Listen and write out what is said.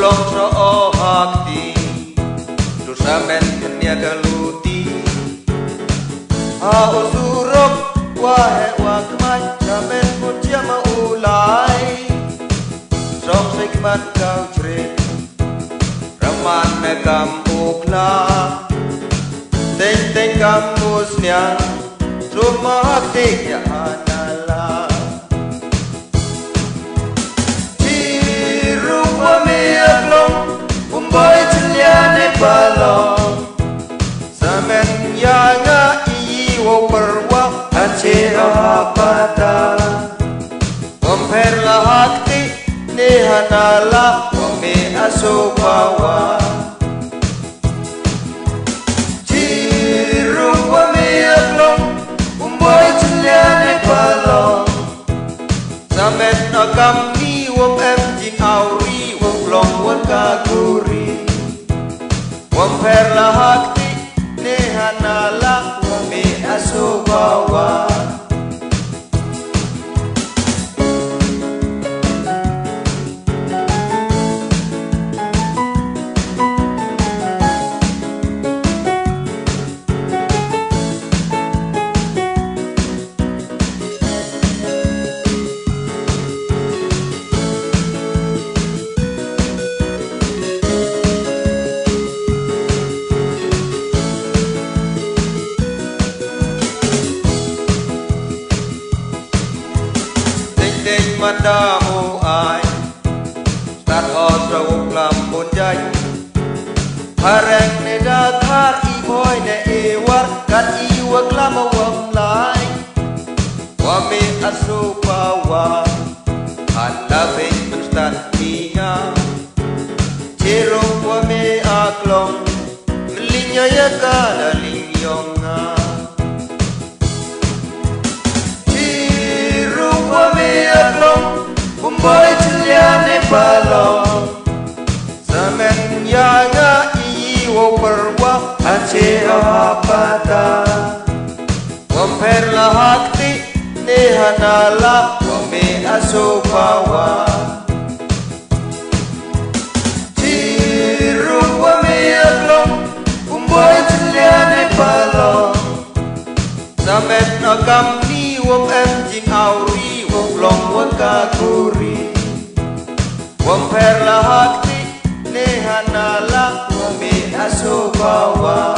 long so o hakti tu samen kenya galuti a usurok wa he wa kmai samen putia ma ulai song sekman kau cre raman me kam ukla teng teng kam musnya rumah hakti ya anala boy chiliane balong samen yanga i wo perwa ache apata komper la hakti ne hanala me asopawa jiru wa me aklong boy chiliane balong samen akam ni wo em jin auri wo long wo ka guri per la hakti ne hanala me asobawa madamu ai start osro lam bunjai hareng ne da thar i boy ne e war kat i wak lam wam lai wa me asu pawa anda be start tinga chero wa me aklong linya ya ka da linyonga boy chiliane balong samen yanga i wo perwa ache apata komper la hakti ne hanala me asopawa jiru wa me aklong boy chiliane balong samen akam ni wo em jin auri long waka guri per la hakti ne hanala me asobawa